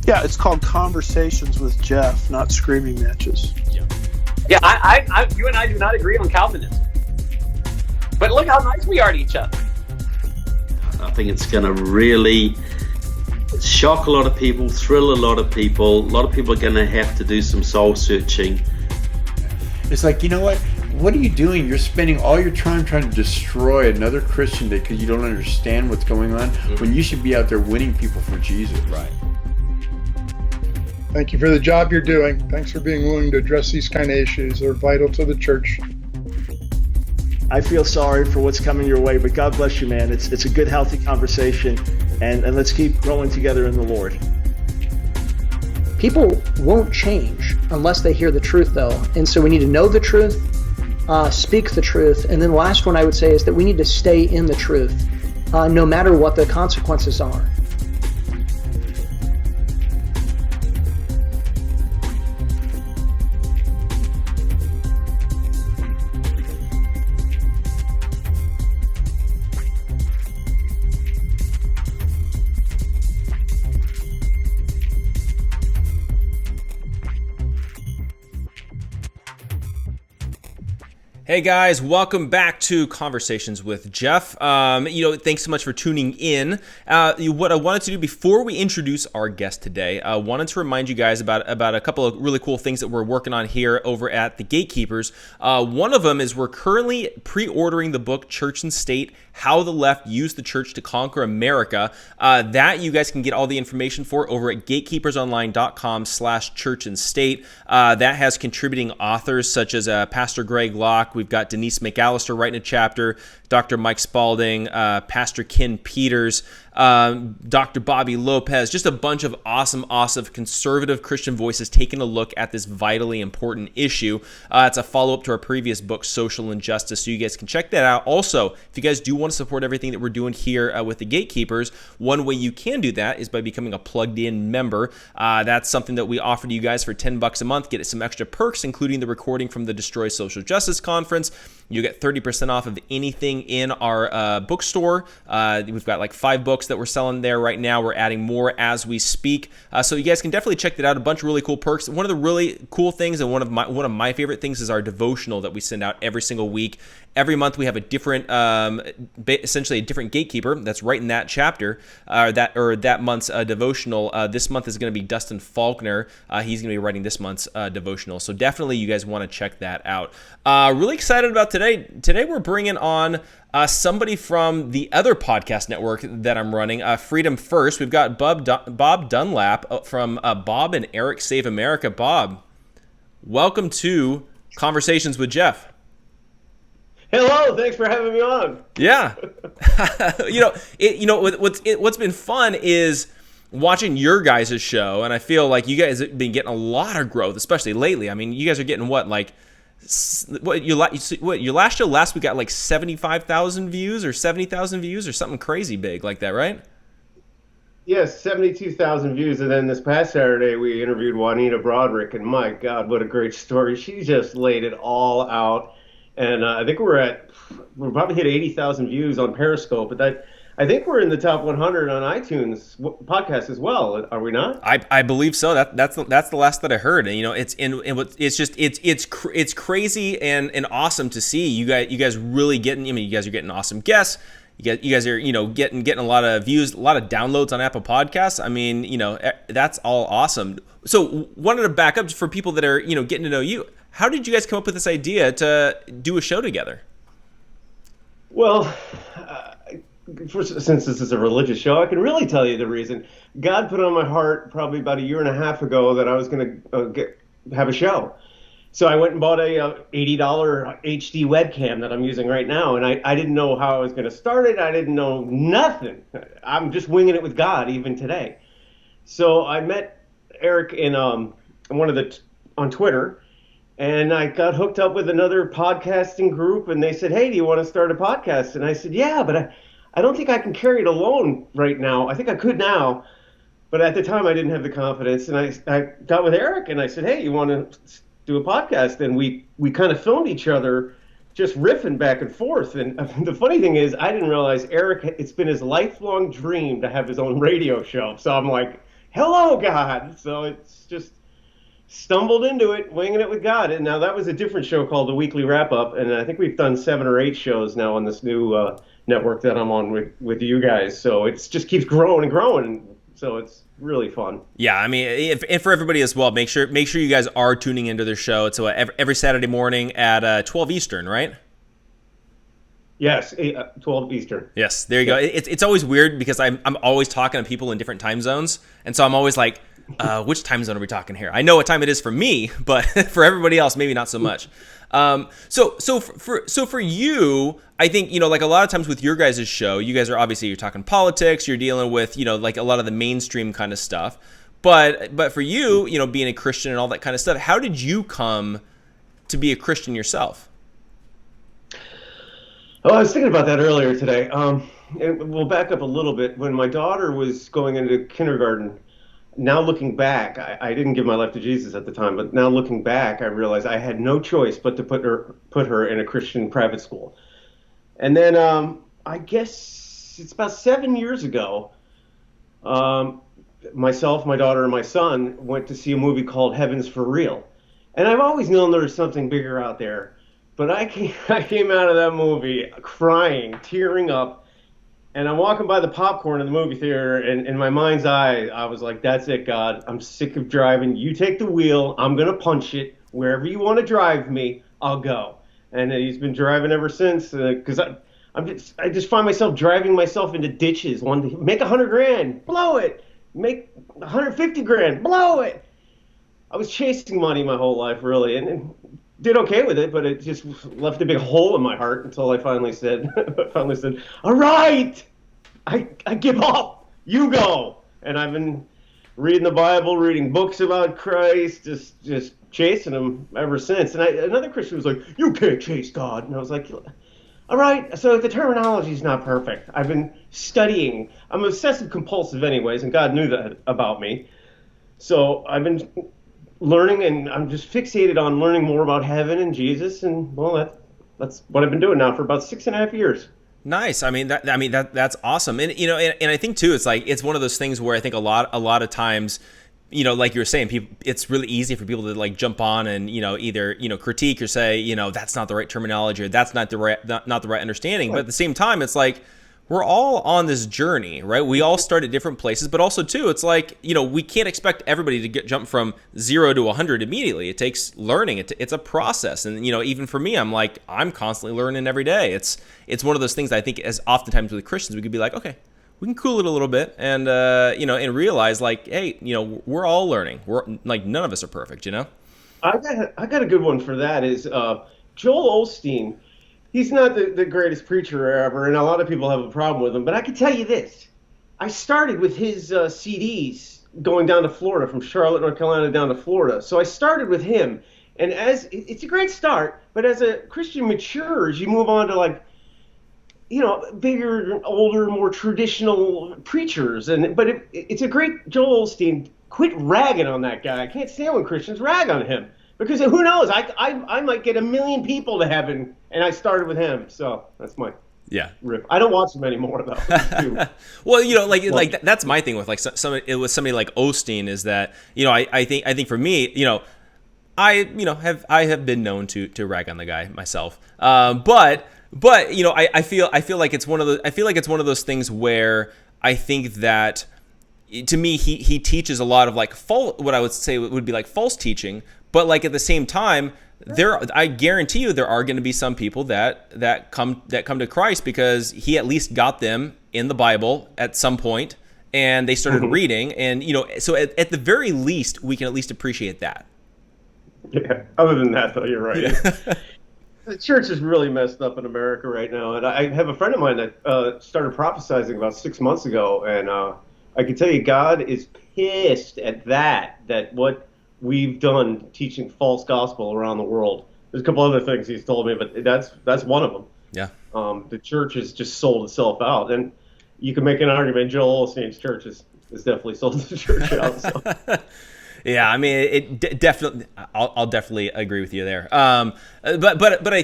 Yeah, it's called Conversations with Jeff, not Screaming Matches. Yeah, you and I do not agree on Calvinism. But look how nice we are to each other. I think it's going to really shock a lot of people, thrill a lot of people. A lot of people are going to have to do some soul searching. It's like, you know what? What are you doing? You're spending all your time trying to destroy another Christian day because you don't understand what's going on, when you should be out there winning people for Jesus. Right. Thank you for the job you're doing. Thanks for being willing to address these kind of issues. They're vital to the church. I feel sorry for what's coming your way, but God bless you, man. It's a good, healthy conversation, and let's keep growing together in the Lord. People won't change unless they hear the truth, though. And so we need to know the truth, speak the truth. And then the last one I would say is that we need to stay in the truth, no matter what the consequences are. Hey guys, welcome back to Conversations with Jeff. Thanks so much for tuning in. What I wanted to do before we introduce our guest today, I wanted to remind you guys about a couple of really cool things that we're working on here over at the Gatekeepers. One of them is we're currently pre-ordering the book Church and State: How the Left Used the Church to Conquer America. That you guys can get all the information for over at gatekeepersonline.com/churchandstate. That has contributing authors such as Pastor Greg Locke. We've got Denise McAllister writing a chapter, Dr. Mike Spalding, Pastor Ken Peters, Dr. Bobby Lopez, just a bunch of awesome conservative Christian voices taking a look at this vitally important issue. It's a follow-up to our previous book, Social Injustice, so you guys can check that out. Also, if you guys do want to support everything that we're doing here with the Gatekeepers, one way you can do that is by becoming a plugged-in member. That's something that we offer to you guys for $10 a month. Get some extra perks, including the recording from the Destroy Social Justice Conference. You get 30% off of anything in our bookstore. We've got like 5 books that we're selling there right now. We're adding more as we speak. So you guys can definitely check that out. A bunch of really cool perks. One of the really cool things, and one of my favorite things, is our devotional that we send out every single week. Every month we have a different, essentially a different gatekeeper that's right in that chapter, that month's devotional. This month is going to be Dustin Faulkner. He's going to be writing this month's devotional. So definitely you guys want to check that out. Really excited about today. Today we're bringing on somebody from the other podcast network that I'm running, Freedom First. We've got Bob Dunlap from Bob and Eric Save America. Bob, welcome to Conversations with Jeff. Hello, thanks for having me on. Yeah. What's been fun is watching your guys' show, and I feel like you guys have been getting a lot of growth, especially lately. I mean, you guys are getting your last show last week got like 75,000 views or 70,000 views or something crazy big like that, right? Yes, 72,000 views, and then this past Saturday we interviewed Juanita Broderick, and my God, what a great story. She just laid it all out. And I think we're probably hit 80,000 views on Periscope, but I think we're in the top 100 on iTunes podcast as well. Are we not? I believe so. That's the last that I heard. And it's crazy and awesome to see you guys really getting. I mean, you guys are getting awesome guests. You guys are getting a lot of views, a lot of downloads on Apple Podcasts. I mean, that's all awesome. So wanted to back up for people that are getting to know you. How did you guys come up with this idea to do a show together? Well, since this is a religious show, I can really tell you the reason. God put on my heart probably about a year and a half ago that I was going to have a show. So I went and bought a $80 HD webcam that I'm using right now, and I didn't know how I was going to start it. I didn't know nothing. I'm just winging it with God even today. So I met Eric in on Twitter. And I got hooked up with another podcasting group, and they said, hey, do you want to start a podcast? And I said, yeah, but I don't think I can carry it alone right now. I think I could now, but at the time I didn't have the confidence. And I got with Eric, and I said, hey, you want to do a podcast? And we kind of filmed each other just riffing back and forth. And the funny thing is, I didn't realize Eric, it's been his lifelong dream to have his own radio show. So I'm like, hello, God. So it's just stumbled into it, winging it with God. And now that was a different show called The Weekly Wrap Up. And I think we've done 7 or 8 shows now on this new network that I'm on with you guys. So it just keeps growing and growing. So it's really fun. Yeah, I mean, and for everybody as well, make sure you guys are tuning into their show. It's every Saturday morning at 12 Eastern, right? Yes, 12 Eastern. Yes, there you go. It's always weird because I'm always talking to people in different time zones, and so I'm always like, which time zone are we talking here? I know what time it is for me, but for everybody else, maybe not so much. So for you, I think, like a lot of times with your guys' show, you guys are obviously, you're talking politics, you're dealing with, like a lot of the mainstream kind of stuff. But for you, being a Christian and all that kind of stuff, how did you come to be a Christian yourself? Oh, I was thinking about that earlier today. And we'll back up a little bit. When my daughter was going into kindergarten, now looking back, I didn't give my life to Jesus at the time, but now looking back, I realized I had no choice but to put her in a Christian private school. And then I guess it's about 7 years ago, myself, my daughter, and my son went to see a movie called Heaven's for Real. And I've always known there was something bigger out there. But I came out of that movie crying, tearing up, and I'm walking by the popcorn in the movie theater, and in my mind's eye, I was like, that's it, God. I'm sick of driving. You take the wheel. I'm going to punch it. Wherever you want to drive me, I'll go. And he's been driving ever since, because I just find myself driving myself into ditches. Make $100,000, blow it. Make $150,000, blow it. I was chasing money my whole life, really, and did okay with it, but it just left a big hole in my heart until I finally said, all right, I give up, you go. And I've been reading the Bible, reading books about Christ, just chasing him ever since. And another Christian was like, you can't chase God. And I was like, all right, so the terminology is not perfect. I've been studying. I'm obsessive compulsive anyways, and God knew that about me. So I've been learning, and I'm just fixated on learning more about heaven and Jesus, and well, that's what I've been doing now for about 6.5 years. Nice. I mean, that's awesome. And and I think too, it's one of those things where I think a lot of times, like you were saying, it's really easy for people to like jump on and either critique or say that's not the right terminology or that's not the right understanding. But at the same time, it's like, we're all on this journey, right? We all start at different places, but also too, it's like, we can't expect everybody to jump from 0 to 100 immediately. It takes learning. It's a process. And, even for me, I'm constantly learning every day. It's one of those things that I think as oftentimes with Christians, we could be like, okay, we can cool it a little bit and, and realize like, hey, we're all learning. We're like, none of us are perfect, I got a good one for that is Joel Osteen. He's not the greatest preacher ever, and a lot of people have a problem with him. But I can tell you this. I started with his CDs going down to Florida, from Charlotte, North Carolina, down to Florida. So I started with him. And it's a great start, but as a Christian matures, you move on to like, bigger, older, more traditional preachers. But it's a great, Joel Osteen, quit ragging on that guy. I can't stand when Christians rag on him. Because who knows? I might get 1 million people to heaven, and I started with him. So that's my rip. I don't watch him anymore though. Well, that's my thing with like somebody like Osteen is that I think for me I have been known to rag on the guy myself. But I feel like it's one of those things where I think that to me he teaches a lot of like what I would say would be like false teaching. But like at the same time, I guarantee you there are going to be some people that come to Christ because he at least got them in the Bible at some point, and they started reading, and so at the very least we can at least appreciate that. Yeah. Other than that, though, you're right. Yeah. The church is really messed up in America right now, and I have a friend of mine that started prophesying about 6 months ago, and I can tell you, God is pissed at that what we've done teaching false gospel around the world. There's a couple other things he's told me, but that's one of them. Yeah. The church has just sold itself out, and you can make an argument Joel Osteen's church is definitely sold the church out. So. Yeah, I mean, definitely. I'll definitely agree with you there. But I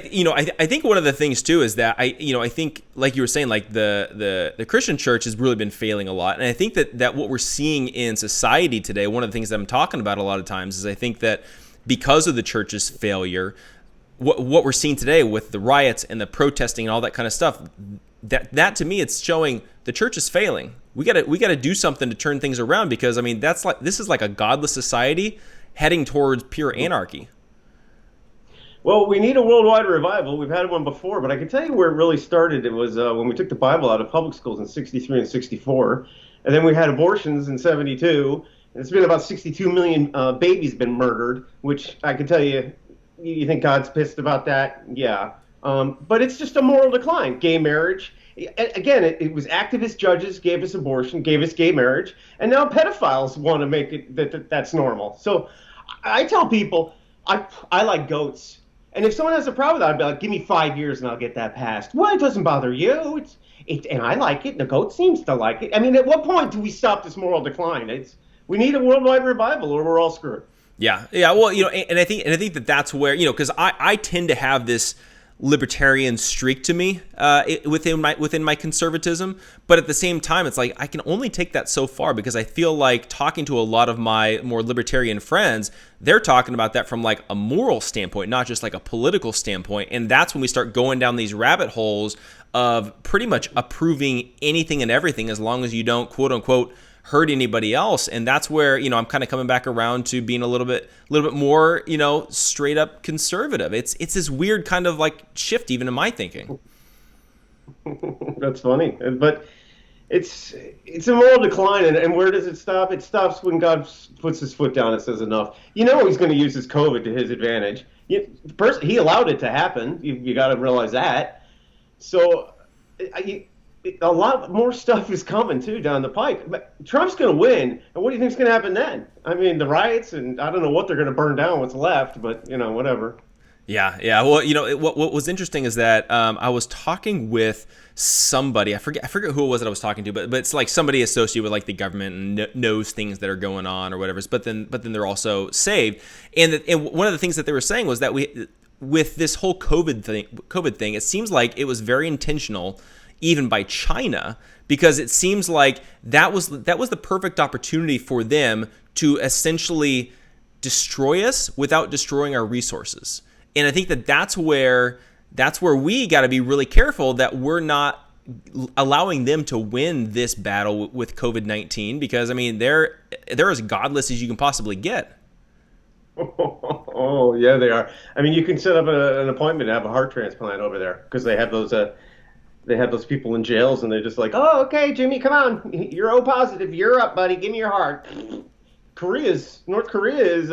think one of the things too is that I think, like you were saying, like the Christian church has really been failing a lot, and I think that what we're seeing in society today, one of the things that I'm talking about a lot of times is I think that because of the church's failure, what we're seeing today with the riots and the protesting and all that kind of stuff, that to me, it's showing the church is failing. We gotta do something to turn things around, because I mean this is like a godless society heading towards pure anarchy. Well, we need a worldwide revival. We've had one before, but I can tell you where it really started. It was when we took the Bible out of public schools in '63 and '64, and then we had abortions in '72. And it's been about 62 million babies been murdered, which I can tell you, you think God's pissed about that? Yeah. But it's just a moral decline. Gay marriage. Again, it was activist judges gave us abortion, gave us gay marriage, and now pedophiles want to make it that's normal. So I tell people I like goats. And if someone has a problem with that, I'd be like, give me 5 years and I'll get that passed. Well, it doesn't bother you. And I like it. And the goat seems to like it. I mean, at what point do we stop this moral decline? We need a worldwide revival, or we're all screwed. Yeah. Well, and I think that's where, because I tend to have this libertarian streak to me within my conservatism, but at the same time, it's like I can only take that so far, because I feel like talking to a lot of my more libertarian friends, they're talking about that from like a moral standpoint, not just like a political standpoint, and that's when we start going down these rabbit holes of pretty much approving anything and everything as long as you don't, quote unquote, hurt anybody else. And that's where, I'm kind of coming back around to being a little bit more, straight up conservative. It's this weird kind of like shift even in my thinking. That's funny. But it's a moral decline. And where does it stop? It stops when God puts his foot down and says enough. He's going to use his COVID to his advantage. He allowed it to happen. You got to realize that. So a lot more stuff is coming too down the pike. But Trump's going to win, and what do you think is going to happen then? I mean, the riots, and I don't know what they're going to burn down, what's left, but whatever. Yeah. Well, what was interesting is that I was talking with somebody. I forget who it was that I was talking to, but it's like somebody associated with like the government and knows things that are going on or whatever. But then they're also saved. And one of the things that they were saying was that with this whole COVID thing, it seems like it was very intentional, even by China, because it seems like that was the perfect opportunity for them to essentially destroy us without destroying our resources. And I think that's where we got to be really careful that we're not allowing them to win this battle with COVID-19, because I mean they're as godless as you can possibly get. Oh yeah, they are. I mean, you can set up an appointment to have a heart transplant over there, because they have those people in jails, and they're just like, oh, okay, Jimmy, come on, you're O positive, you're up, buddy, give me your heart. North Korea is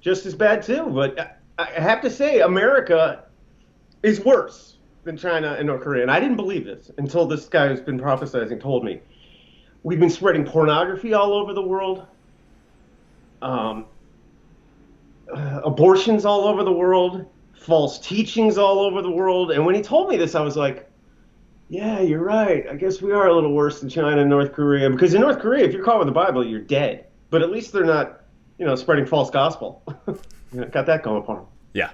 just as bad too, but I have to say, America is worse than China and North Korea, and I didn't believe this until this guy who's been prophesizing told me. We've been spreading pornography all over the world, abortions all over the world, false teachings all over the world, and when he told me this, I was like, yeah, you're right. I guess we are a little worse than China and North Korea. Because in North Korea, if you're caught with the Bible, you're dead. But at least they're not, spreading false gospel. Got that going for them. Yeah.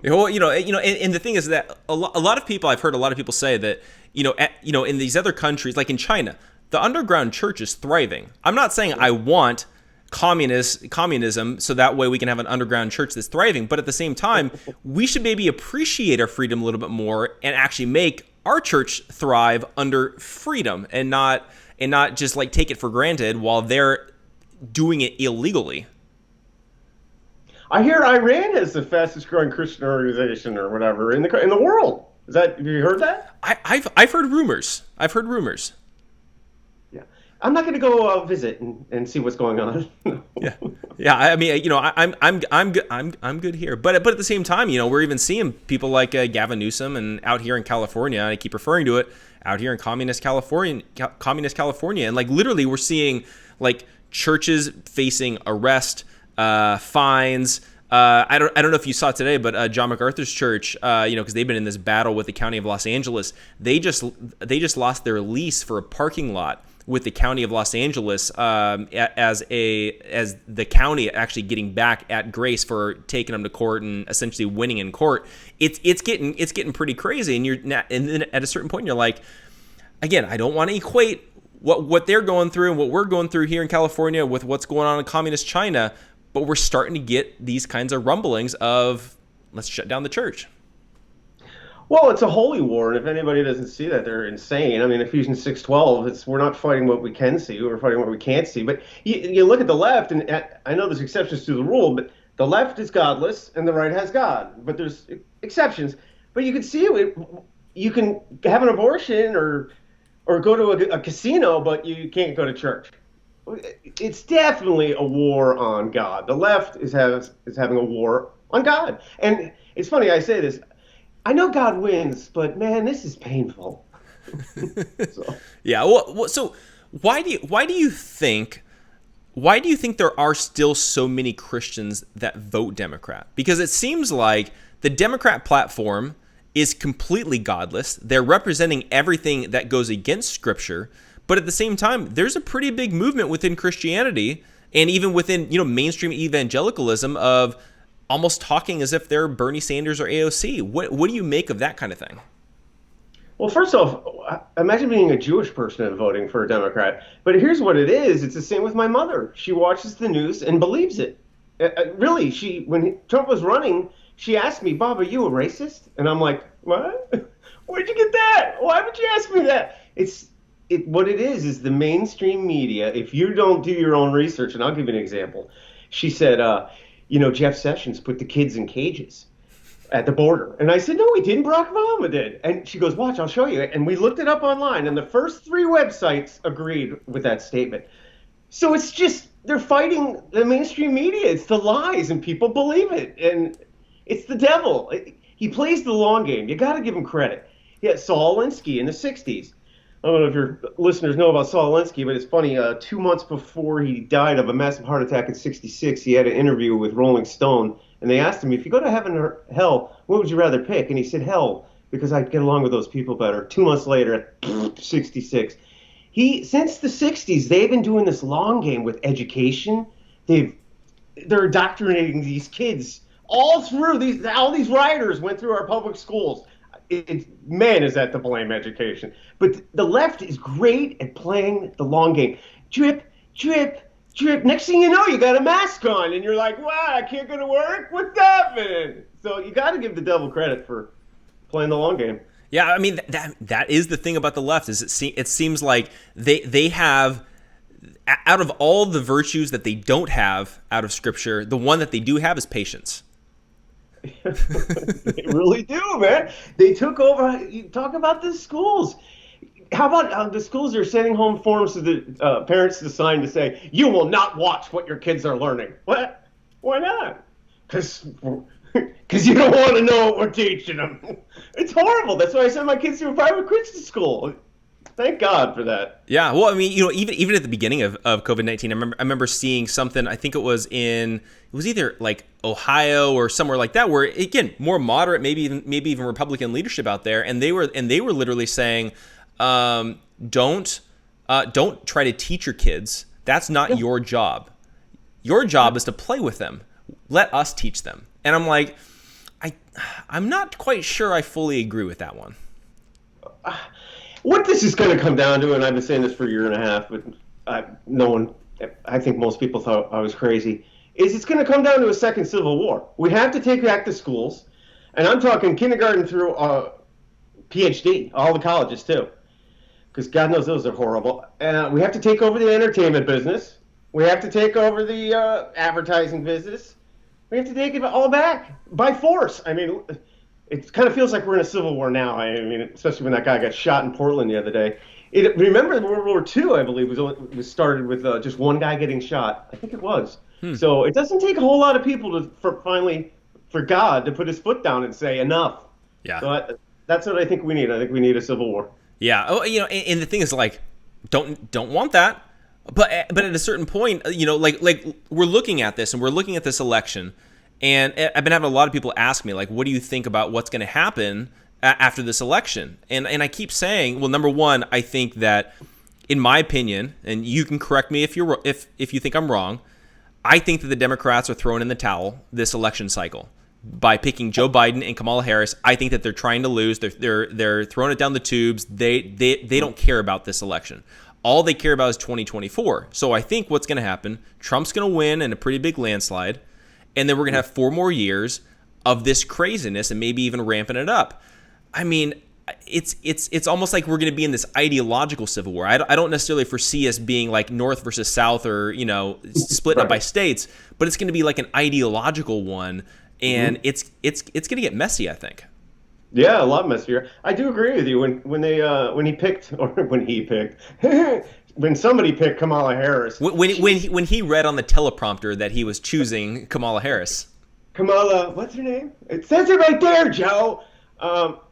Well, and the thing is that a lot of people, I've heard a lot of people say that, in these other countries, like in China, the underground church is thriving. I'm not saying I want communism so that way we can have an underground church that's thriving. But at the same time, we should maybe appreciate our freedom a little bit more and actually make our church thrive under freedom and not just like take it for granted while they're doing it illegally. I hear Iran is the fastest growing Christian organization or whatever in the world. Have you heard that? I've heard rumors. Yeah, I'm not going to go visit and see what's going on. Yeah. I mean, I'm good here, but at the same time, we're even seeing people like Gavin Newsom and out here in California, and I keep referring to it, out here in communist California, and like literally we're seeing like churches facing arrest, fines. I don't know if you saw today, but John MacArthur's church, because they've been in this battle with the county of Los Angeles, they just lost their lease for a parking lot with the county of Los Angeles as the county actually getting back at Grace for taking them to court and essentially winning in court. It's getting pretty crazy, and then at a certain point you're like, again, I don't want to equate what they're going through and what we're going through here in California with what's going on in communist China, but we're starting to get these kinds of rumblings of let's shut down the church. Well, it's a holy war, and if anybody doesn't see that, they're insane. I mean, Ephesians 6:12, we're not fighting what we can see, we're fighting what we can't see. But you look at the left, and I know there's exceptions to the rule, but the left is godless and the right has God. But there's exceptions. But you can see it. You can have an abortion or go to a casino, but you can't go to church. It's definitely a war on God. The left is having a war on God. And it's funny I say this. I know God wins, but man, this is painful. So. Yeah. Well, so why do you think there are still so many Christians that vote Democrat? Because it seems like the Democrat platform is completely godless. They're representing everything that goes against Scripture, but at the same time, there's a pretty big movement within Christianity and even within mainstream evangelicalism of almost talking as if they're Bernie Sanders or AOC. What do you make of that kind of thing? Well, first off, imagine being a Jewish person and voting for a Democrat. But here's what it is. It's the same with my mother. She watches the news and believes it. Really, when Trump was running, she asked me, Bob, are you a racist? And I'm like, what? Where'd you get that? Why would you ask me that? What it is the mainstream media. If you don't do your own research, and I'll give you an example. She said, Jeff Sessions put the kids in cages at the border. And I said, no, he didn't. Barack Obama did. And she goes, watch, I'll show you. And we looked it up online, and the first 3 websites agreed with that statement. So it's just, they're fighting the mainstream media. It's the lies, and people believe it. And it's the devil. He plays the long game. You got to give him credit. Yeah, Saul Alinsky in the 60s. I don't know if your listeners know about Saul Alinsky, but it's funny. 2 months before he died of a massive heart attack at 66, he had an interview with Rolling Stone, and they asked him, if you go to heaven or hell, what would you rather pick? And he said, hell, because I'd get along with those people better. 2 months later, at 66. Since the 60s, they've been doing this long game with education. They're indoctrinating these kids all through all these rioters went through our public schools. Man, is that to blame education. But the left is great at playing the long game. Drip, drip, drip. Next thing you know, you got a mask on, and you're like, wow, I can't go to work? What's happening? So you got to give the devil credit for playing the long game. Yeah, I mean, that is the thing about the left, is it seems like they have, out of all the virtues that they don't have out of Scripture, the one that they do have is patience. They really do, man. They took over. You talk about the schools. How about the schools are sending home forms to the parents to sign to say, you will not watch what your kids are learning. What? Why not? Because you don't want to know what we're teaching them. It's horrible. That's why I send my kids to a private Christian school. Thank God for that. Yeah, well, I mean, even at the beginning of COVID-19, I remember seeing something. I think it was either like Ohio or somewhere like that, where again, more moderate, maybe even Republican leadership out there, and they were literally saying, don't try to teach your kids. That's not your job. Your job is to play with them. Let us teach them. And I'm like, I'm not quite sure I fully agree with that one. What this is going to come down to, and I've been saying this for a year and a half, but I think most people thought I was crazy, is it's going to come down to a second civil war. We have to take back the schools, and I'm talking kindergarten through PhD, all the colleges too, because God knows those are horrible. We have to take over the entertainment business. We have to take over the advertising business. We have to take it all back by force. I mean, it kind of feels like we're in a civil war now. I mean, especially when that guy got shot in Portland the other day. Remember World War II, I believe, was started with just one guy getting shot. I think it was. So it doesn't take a whole lot of people for God to put his foot down and say enough. Yeah. So that's what I think we need. I think we need a civil war. Yeah. Oh, and the thing is, like, don't want that. But at a certain point, like we're looking at this and we're looking at this election. And I've been having a lot of people ask me, like, what do you think about what's going to happen after this election? And I keep saying, well, number one, I think that in my opinion, and you can correct me if you think I'm wrong, I think that the Democrats are throwing in the towel this election cycle by picking Joe Biden and Kamala Harris. I think that they're trying to lose. They're throwing it down the tubes. They don't care about this election. All they care about is 2024. So I think what's going to happen, Trump's going to win in a pretty big landslide, and then we're going to have 4 more years of this craziness and maybe even ramping it up. I mean, it's almost like we're going to be in this ideological civil war. I don't necessarily foresee us being like North versus South or, split up by states, but it's going to be like an ideological one, and it's going to get messy, I think. Yeah, a lot messier. I do agree with you. When somebody picked Kamala Harris. When he read on the teleprompter that he was choosing Kamala Harris. Kamala, what's her name? It says it right there, Joe.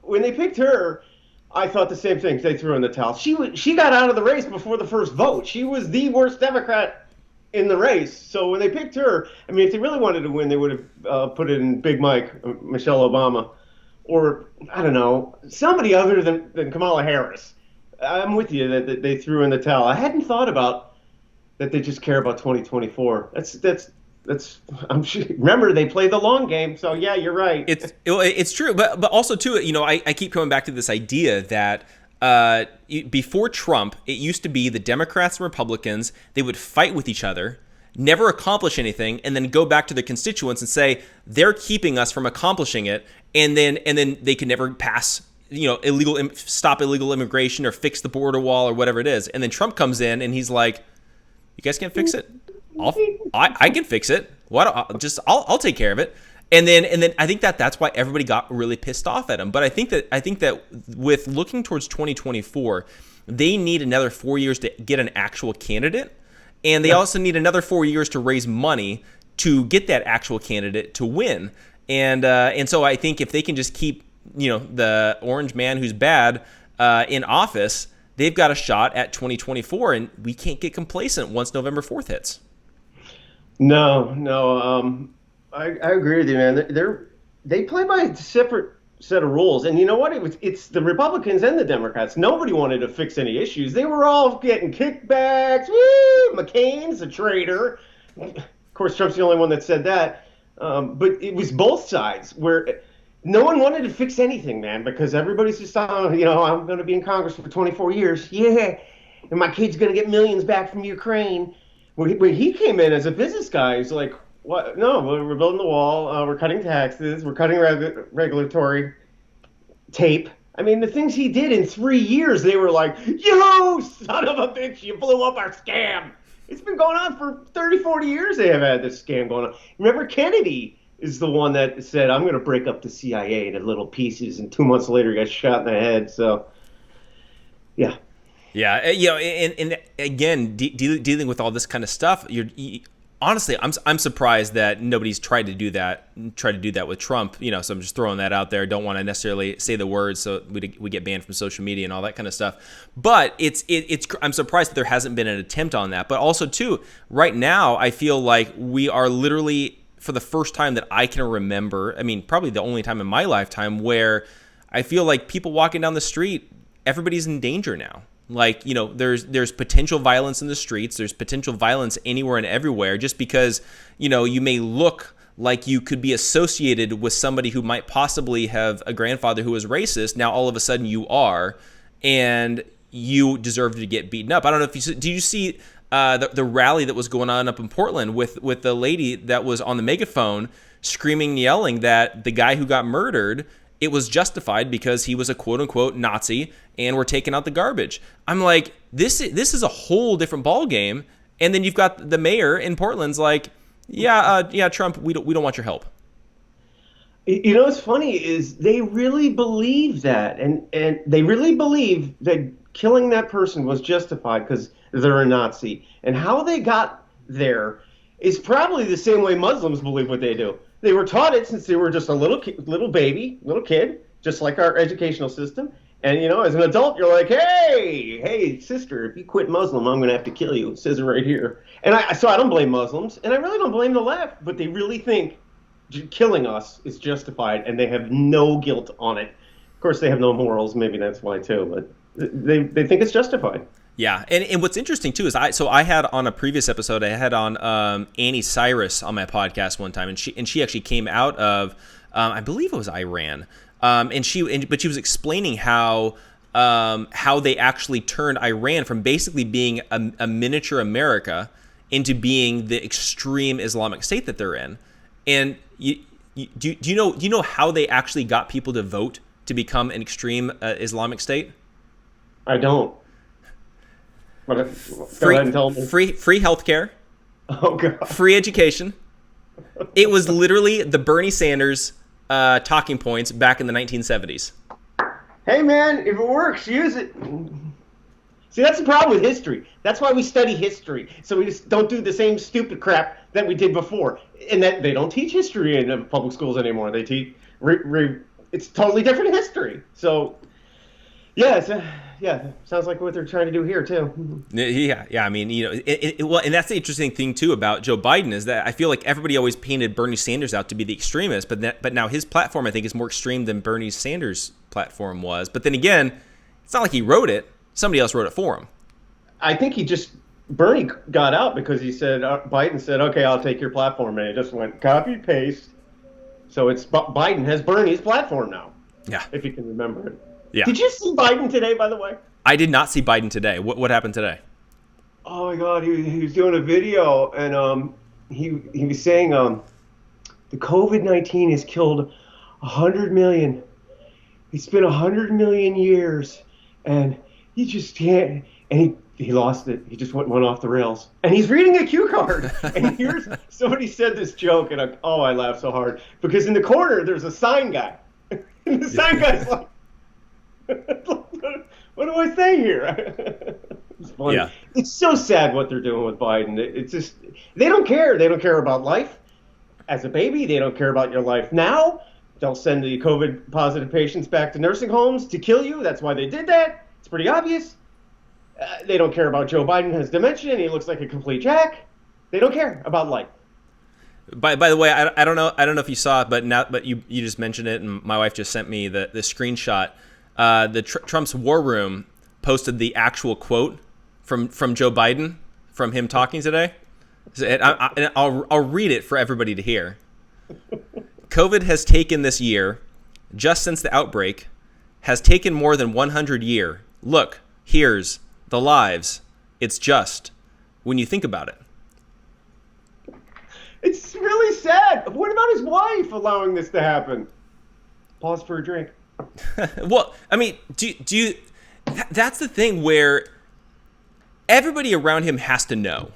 When they picked her, I thought the same thing. They threw in the towel. She got out of the race before the first vote. She was the worst Democrat in the race. So when they picked her, I mean, if they really wanted to win, they would have put in Big Mike, Michelle Obama. Or, I don't know, somebody other than Kamala Harris. I'm with you that they threw in the towel. I hadn't thought about that they just care about 2024. That's I'm sure, remember, they play the long game. So, yeah, you're right. It's true. But also, too, I keep coming back to this idea that before Trump, it used to be the Democrats and Republicans, they would fight with each other, never accomplish anything, and then go back to their constituents and say they're keeping us from accomplishing it, and then they could never pass stop illegal immigration or fix the border wall or whatever it is. And then Trump comes in and he's like, you guys can't fix it. I can fix it. I'll take care of it. And then I think that's why everybody got really pissed off at him. But I think that with looking towards 2024, they need another 4 years to get an actual candidate. And they also need another 4 years to raise money to get that actual candidate to win. And so I think if they can just keep, the orange man who's bad in office, they've got a shot at 2024, and we can't get complacent once November 4th hits. No. I agree with you, man. They play by a separate set of rules, and you know what? It's the Republicans and the Democrats. Nobody wanted to fix any issues. They were all getting kickbacks. Woo! McCain's a traitor. Of course, Trump's the only one that said that. But it was both sides where no one wanted to fix anything, man, because everybody's just, I'm going to be in Congress for 24 years. Yeah. And my kid's going to get millions back from Ukraine. When he came in as a business guy, he's like, what? No, we're building the wall. We're cutting taxes. We're cutting regulatory tape. I mean, the things he did in 3 years, they were like, you son of a bitch, you blew up our scam. It's been going on for 30, 40 years. They have had this scam going on. Remember, Kennedy is the one that said, I'm going to break up the CIA into little pieces. And 2 months later, he got shot in the head. So, yeah. Yeah. And again, dealing with all this kind of stuff, honestly, I'm surprised that nobody's tried to do that with Trump. So I'm just throwing that out there. Don't want to necessarily say the words so we get banned from social media and all that kind of stuff. But I'm surprised that there hasn't been an attempt on that. But also too, right now I feel like we are literally, for the first time that I can remember, I mean probably the only time in my lifetime, where I feel like people walking down the street, everybody's in danger now. Like, there's potential violence in the streets. There's potential violence anywhere and everywhere just because, you may look like you could be associated with somebody who might possibly have a grandfather who was racist. Now, all of a sudden you are, and you deserve to get beaten up. I don't know if did you see the rally that was going on up in Portland with the lady that was on the megaphone screaming and yelling that the guy who got murdered, it was justified because he was a quote-unquote Nazi and we're taking out the garbage. I'm like, this is a whole different ballgame. And then you've got the mayor in Portland's like, yeah, Trump, we don't want your help. What's funny is they really believe that. And they really believe that killing that person was justified because they're a Nazi. And how they got there is probably the same way Muslims believe what they do. They were taught it since they were just a little kid, just like our educational system. And, as an adult, you're like, hey, sister, if you quit Muslim, I'm going to have to kill you. It says it right here. And so I don't blame Muslims, and I really don't blame the left, but they really think killing us is justified, and they have no guilt on it. Of course, they have no morals. Maybe that's why, too, but they think it's justified. Yeah, and what's interesting too is I had on a previous episode, I had on Annie Cyrus on my podcast one time, and she actually came out of I believe it was Iran, but she was explaining how they actually turned Iran from basically being a miniature America into being the extreme Islamic state that they're in. And do you know how they actually got people to vote to become an extreme Islamic state? I don't. But go ahead and tell me. Free healthcare. Oh God. Free education. It was literally the Bernie Sanders talking points back in the 1970s. Hey man, if it works, use it. See, that's the problem with history. That's why we study history, so we just don't do the same stupid crap that we did before. And that they don't teach history in public schools anymore. They teach it's totally different history. So yeah, sounds like what they're trying to do here too. Yeah. I mean, well, and that's the interesting thing too about Joe Biden is that I feel like everybody always painted Bernie Sanders out to be the extremist, but now his platform I think is more extreme than Bernie Sanders' platform was. But then again, it's not like he wrote it; somebody else wrote it for him. I think Bernie got out because he said Biden said, "Okay, I'll take your platform," and it just went copy paste. So it's Biden has Bernie's platform now. Yeah, if you can remember it. Yeah. Did you see Biden today, by the way? I did not see Biden today. What happened today? Oh my God, he was doing a video and he was saying the COVID-19 has killed 100 million. It's been 100 million years, and he just can't. And he lost it. He just went off the rails. And he's reading a cue card. And here's somebody said this joke, and I laughed so hard because in the corner there's a sign guy, and the sign guy's like. What do I say here? It's funny. Yeah. It's so sad what they're doing with Biden. It's just they don't care. They don't care about life as a baby. They don't care about your life now. They'll send the COVID positive patients back to nursing homes to kill you. That's why they did that. It's pretty obvious. They don't care about Joe Biden has dementia and he looks like a complete jack. They don't care about life. By the way, I don't know if you saw it, but you just mentioned it, and my wife just sent me the screenshot. Trump's War Room posted the actual quote from Joe Biden from him talking today. And I'll read it for everybody to hear. COVID has taken this year, just since the outbreak, has taken more than 100 years. Look, here's the lives. It's just when you think about it. It's really sad. What about his wife allowing this to happen? Pause for a drink. Well, I mean, do you? That's the thing where everybody around him has to know,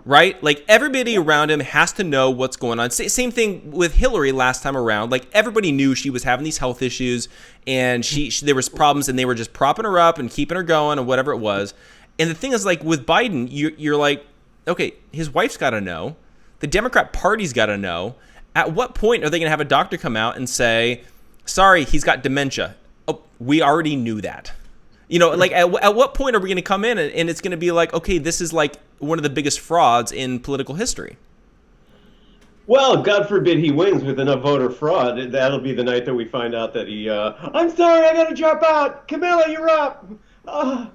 right? Like everybody around him has to know what's going on. Same thing with Hillary last time around. Like everybody knew she was having these health issues, and there was problems, and they were just propping her up and keeping her going, or whatever it was. And the thing is, like with Biden, you're like, okay, his wife's got to know, the Democrat Party's got to know. At what point are they going to have a doctor come out and say, sorry, he's got dementia? Oh, we already knew that. Like at what point are we going to come in and it's going to be like, okay, this is like one of the biggest frauds in political history? Well, God forbid he wins with enough voter fraud. That'll be the night that we find out that he, I'm sorry, I got to drop out. Camilla, you're up. But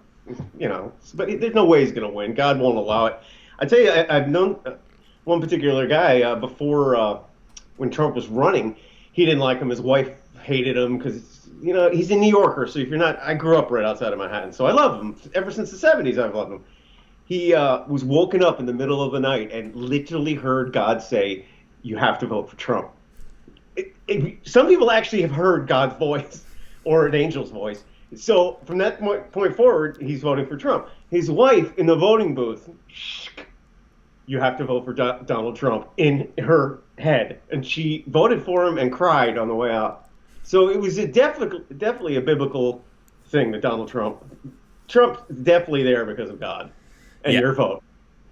there's no way he's going to win. God won't allow it. I tell you, I've known one particular guy before when Trump was running. He didn't like him. His wife hated him because, he's a New Yorker. So if you're not, I grew up right outside of Manhattan. So I love him. Ever since the 70s, I've loved him. He was woken up in the middle of the night and literally heard God say, you have to vote for Trump. Some people actually have heard God's voice or an angel's voice. So from that point forward, he's voting for Trump. His wife in the voting booth, you have to vote for Donald Trump in her head. And she voted for him and cried on the way out. So it was definitely a biblical thing that Trump's definitely there because of God and your vote.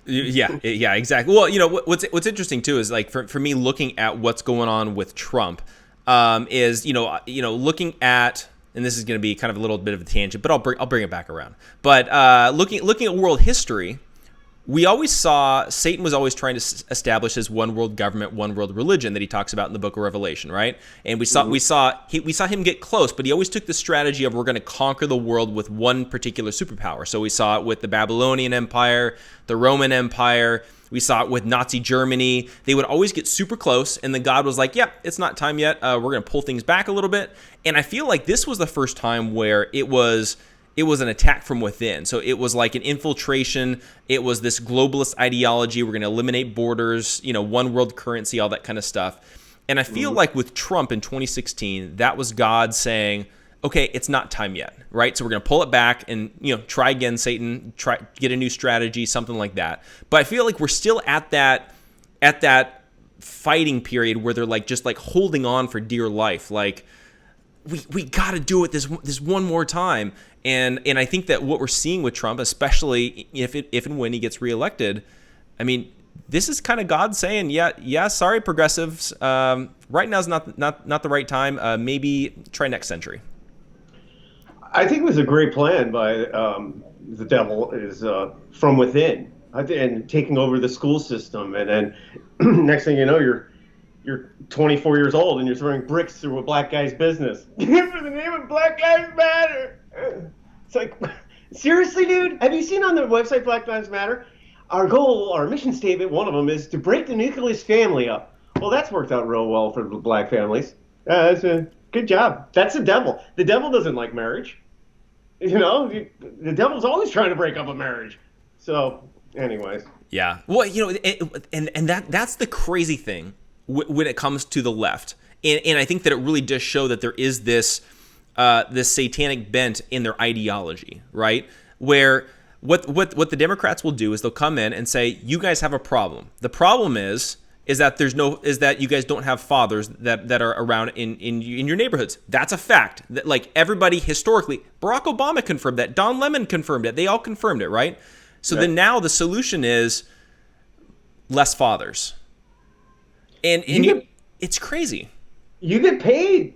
Yeah, exactly. Well, what's interesting too is like for me looking at what's going on with Trump is looking at, and this is going to be kind of a little bit of a tangent, but I'll bring it back around. But looking at world history, we always saw Satan was always trying to establish his one world government, one world religion that he talks about in the book of Revelation, right? And we saw him get close, but he always took the strategy of we're going to conquer the world with one particular superpower. So we saw it with the Babylonian Empire, the Roman Empire. We saw it with Nazi Germany. They would always get super close, and then God was like, "Yep, it's not time yet. We're going to pull things back a little bit." And I feel like this was the first time where it was an attack from within. So it was like an infiltration. It was this globalist ideology. We're going to eliminate borders, one world currency, all that kind of stuff. And I feel like with Trump in 2016, that was God saying, okay, it's not time yet, right? So we're going to pull it back and, try again, Satan, get a new strategy, something like that. But I feel like we're still at that fighting period where they're just holding on for dear life. Like, we got to do it this one more time. And I think that what we're seeing with Trump, especially if and when he gets reelected, I mean, this is kind of God saying, yeah, sorry, progressives, right now is not the right time. Maybe try next century. I think it was a great plan by the devil is from within and taking over the school system. And then next thing you know, you're 24 years old and you're throwing bricks through a black guy's business. For the name of Black Lives Matter. It's like, seriously, dude? Have you seen on their website, Black Lives Matter? Our goal, our mission statement, one of them is to break the nucleus family up. Well, that's worked out real well for the black families. That's a good job. That's the devil. The devil doesn't like marriage. The devil's always trying to break up a marriage. So, anyways. Yeah. Well, and that's the crazy thing when it comes to the left. And I think that it really does show that there is this satanic bent in their ideology, right? Where what the Democrats will do is they'll come in and say, you guys have a problem. The problem is that you guys don't have fathers that are around in your neighborhoods. That's a fact. That everybody historically, Barack Obama confirmed that, Don Lemon confirmed it. They all confirmed it, right? So then now the solution is less fathers. And it's crazy. You get paid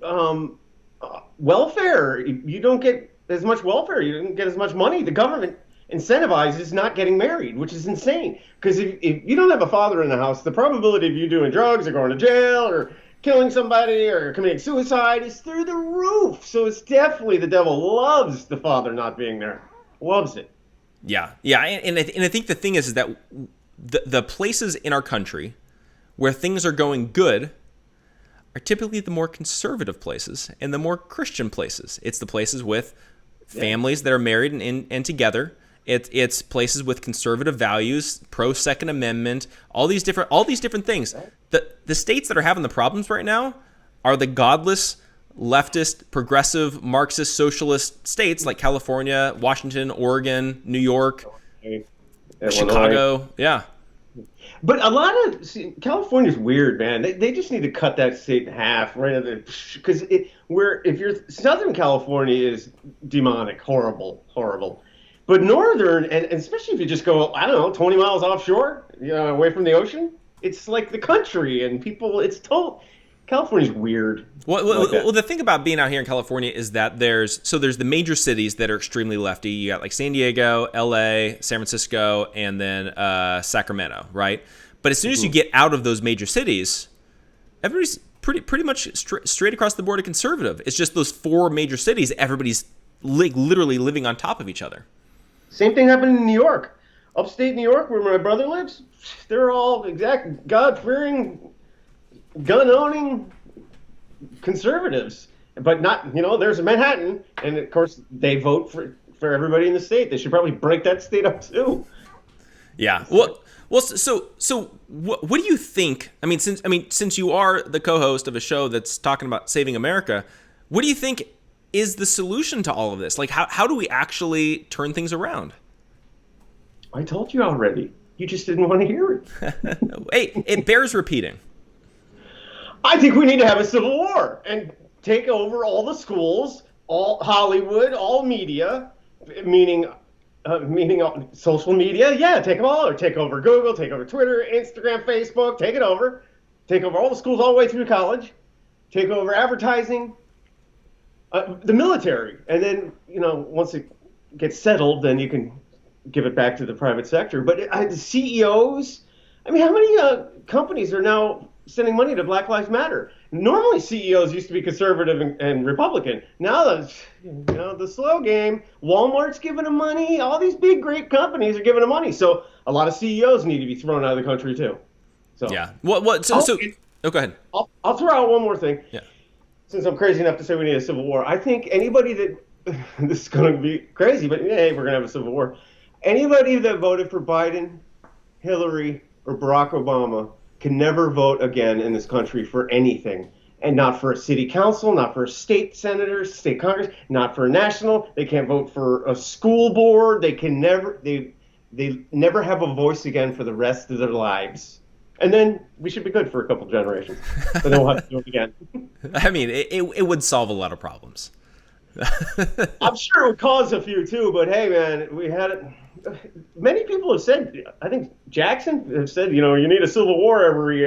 welfare. You don't get as much welfare. You don't get as much money. The government incentivizes not getting married, which is insane. Because if you don't have a father in the house, the probability of you doing drugs or going to jail or killing somebody or committing suicide is through the roof. So it's definitely the devil loves the father not being there. Loves it. Yeah. And I think the thing is that the places in our country where things are going good are typically the more conservative places and the more Christian places. It's the places with families that are married and together. It's places with conservative values, pro Second Amendment, all these different things. The states that are having the problems right now are the godless, leftist, progressive, Marxist, socialist states like California, Washington, Oregon, New York, Chicago. Yeah. But a lot of California's weird, man. They just need to cut that state in half, right? Because if you're Southern California is demonic, horrible. But Northern, and especially if you just go, 20 miles offshore, away from the ocean, it's like the country and people. California's weird. Well, the thing about being out here in California is that there's the major cities that are extremely lefty. You got like San Diego, LA, San Francisco, and then Sacramento, right? But as soon as you get out of those major cities, everybody's pretty much straight across the board a conservative. It's just those four major cities, everybody's literally living on top of each other. Same thing happened in New York. Upstate New York, where my brother lives, they're all exact God-fearing, gun-owning conservatives. But not, there's Manhattan, and of course they vote for everybody in the state. They should probably break that state up too. Yeah. Well, so what do you think? Since you are the co-host of a show that's talking about saving America, what do you think is the solution to all of this? Like, how do we actually turn things around? I told you already. You just didn't want to hear it. Hey, it bears repeating. I think we need to have a civil war and take over all the schools, all Hollywood, all media, meaning social media. Yeah, take them all, or take over Google, take over Twitter, Instagram, Facebook, take it over. Take over all the schools all the way through college. Take over advertising. The military, and then once it gets settled, then you can give it back to the private sector. But the CEOs, I mean, how many companies are now sending money to Black Lives Matter? Normally, CEOs used to be conservative and Republican. Now, the slow game. Walmart's giving them money. All these big, great companies are giving them money. So a lot of CEOs need to be thrown out of the country too. So yeah. Oh, go ahead. I'll throw out one more thing. Yeah. Since I'm crazy enough to say we need a civil war, I think anybody that this is going to be crazy, but hey, we're going to have a civil war. Anybody that voted for Biden, Hillary, or Barack Obama can never vote again in this country for anything. And not for a city council, not for a state senator, state congress, not for a national. They can't vote for a school board. They can never, they never have a voice again for the rest of their lives. And then we should be good for a couple generations. But then we'll have to do it again. I mean, it would solve a lot of problems. I'm sure it would cause a few too, but hey, man, we had it. Many people have said, I think Jackson have said, you need a civil war every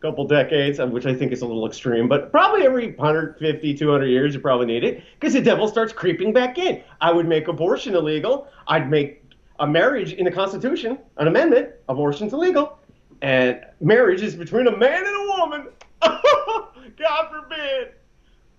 couple decades, which I think is a little extreme, but probably every 150, 200 years you probably need it, because the devil starts creeping back in. I would make abortion illegal. I'd make a marriage in the Constitution, an amendment, abortion's illegal, and marriage is between a man and a woman. God forbid.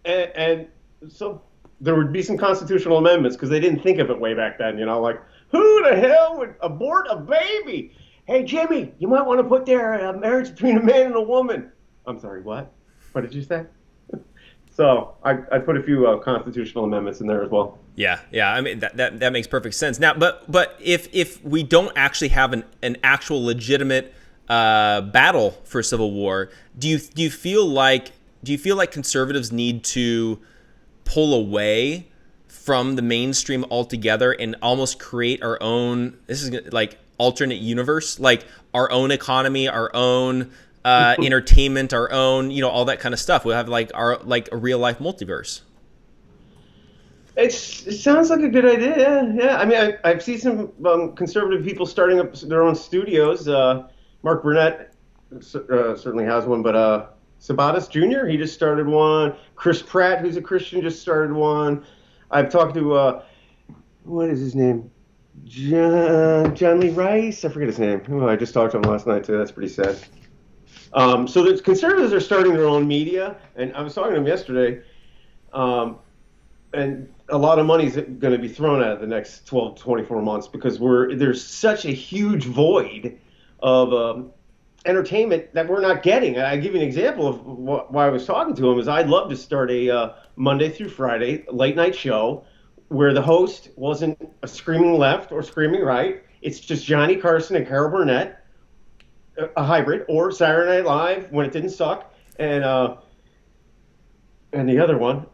And so there would be some constitutional amendments, because they didn't think of it way back then, like, who the hell would abort a baby? Hey, Jimmy, you might want to put there a marriage between a man and a woman. I'm sorry, what? What did you say? So I put a few constitutional amendments in there as well. Yeah. I mean, that makes perfect sense. Now, but if we don't actually have an actual legitimate battle for civil war, do you feel like conservatives need to pull away from the mainstream altogether and almost create our own, this is like alternate universe, like our own economy, our own entertainment, our own, all that kind of stuff? We'll have like a real life multiverse. It sounds like a good idea. Yeah. I mean, I've seen some conservative people starting up their own studios. Mark Burnett certainly has one, but Sabatis Jr., he just started one. Chris Pratt, who's a Christian, just started one. I've talked to, what is his name? John Lee Rice? I forget his name. Oh, I just talked to him last night, too. That's pretty sad. So the conservatives are starting their own media, and I was talking to them yesterday, and a lot of money is going to be thrown at it the next 12 to 24 months, because there's such a huge void of entertainment that we're not getting. I give you an example of why I was talking to him. Is I'd love to start a Monday through Friday late night show where the host wasn't a screaming left or screaming right. It's just Johnny Carson and Carol Burnett, a hybrid, or Saturday Night Live when it didn't suck, and the other one,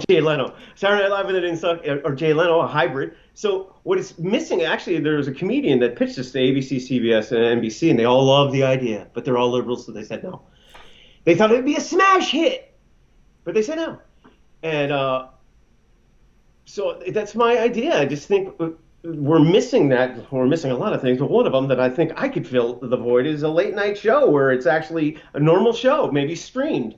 Jay Leno. Saturday Night Live when it didn't suck, or Jay Leno, a hybrid. So what is missing, actually, there was a comedian that pitched this to ABC, CBS, and NBC, and they all loved the idea, but they're all liberals, so they said no. They thought it would be a smash hit, but they said no. And so that's my idea. I just think we're missing that. We're missing a lot of things, but one of them that I think I could fill the void is a late night show where it's actually a normal show, maybe streamed.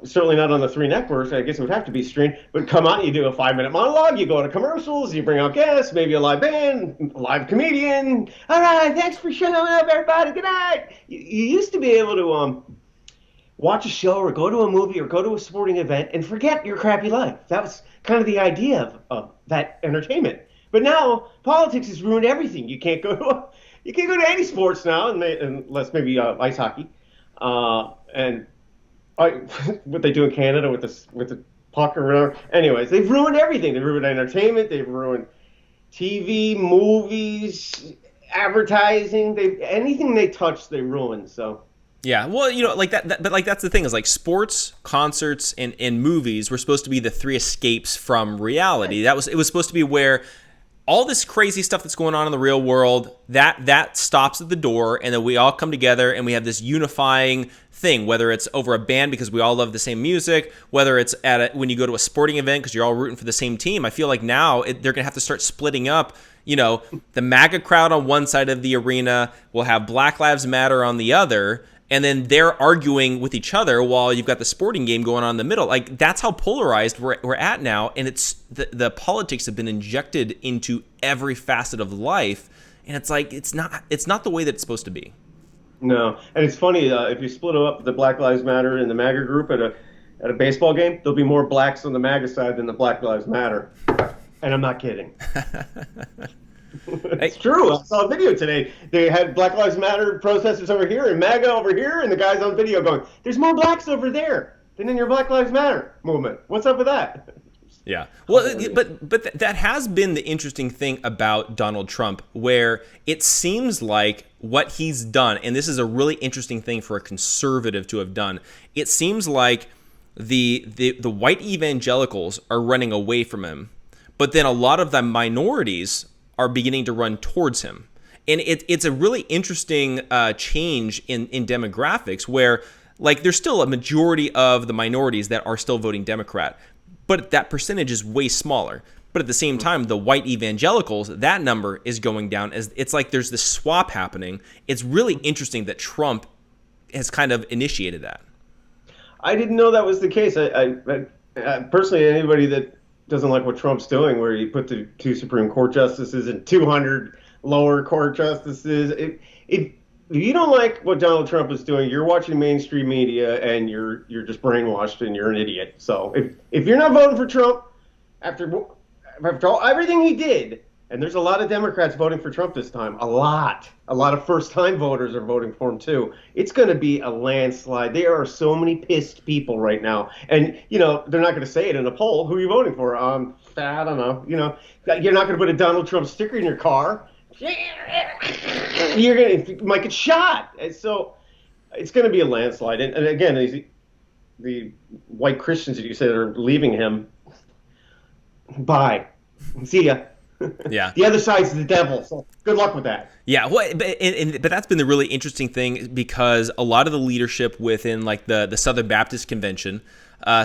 Certainly not on the 3 networks. I guess it would have to be streamed. But come on, you do a 5-minute monologue, you go to commercials, you bring out guests, maybe a live band, a live comedian. All right, thanks for showing up, everybody. Good night. You used to be able to watch a show or go to a movie or go to a sporting event and forget your crappy life. That was kind of the idea of that entertainment. But now politics has ruined everything. You can't go to any sports now, unless maybe ice hockey, and what they do in Canada with the puck or whatever. Anyways, they've ruined everything. They've ruined entertainment. They've ruined TV, movies, advertising. Anything they touch, they ruin. So. Yeah, well, like that, but like that's the thing is like sports, concerts, and movies were supposed to be the 3 escapes from reality. It was supposed to be where all this crazy stuff that's going on in the real world that stops at the door, and then we all come together and we have this unifying thing. Whether it's over a band because we all love the same music, whether it's when you go to a sporting event because you're all rooting for the same team. I feel like now they're gonna have to start splitting up. The MAGA crowd on one side of the arena will have Black Lives Matter on the other. and then they're arguing with each other while you've got the sporting game going on in the middle. Like, that's how polarized we're at now, and it's the politics have been injected into every facet of life, and it's like it's not the way that it's supposed to be. No, and it's funny, if you split up the Black Lives Matter and the MAGA group at a baseball game, there'll be more blacks on the MAGA side than the Black Lives Matter, and I'm not kidding. It's true. I saw a video today. They had Black Lives Matter protesters over here and MAGA over here, and the guys on video going, "There's more blacks over there than in your Black Lives Matter movement. What's up with that?" Yeah. Well, but that has been the interesting thing about Donald Trump, where it seems like what he's done, and this is a really interesting thing for a conservative to have done. It seems like the white evangelicals are running away from him, but then a lot of the minorities are beginning to run towards him. And it's a really interesting change in demographics where, like, there's still a majority of the minorities that are still voting Democrat, but that percentage is way smaller. But at the same time, the white evangelicals, that number is going down. As it's like there's this swap happening. It's really interesting that Trump has kind of initiated that. I didn't know that was the case. I personally, anybody that doesn't like what Trump's doing, where you put the 2 Supreme Court justices and 200 lower court justices. If you don't like what Donald Trump is doing, you're watching mainstream media and you're just brainwashed and you're an idiot. So if you're not voting for Trump after everything he did, and there's a lot of Democrats voting for Trump this time, a lot of first-time voters are voting for him too. It's going to be a landslide. There are so many pissed people right now, and they're not going to say it in a poll. Who are you voting for? I don't know. You're not going to put a Donald Trump sticker in your car. You might get shot. And so it's going to be a landslide. And again, the white Christians that you said are leaving him. Bye. See ya. Yeah. The other side's the devil, so good luck with that. Yeah, well, but that's been the really interesting thing, because a lot of the leadership within, like, the Southern Baptist Convention,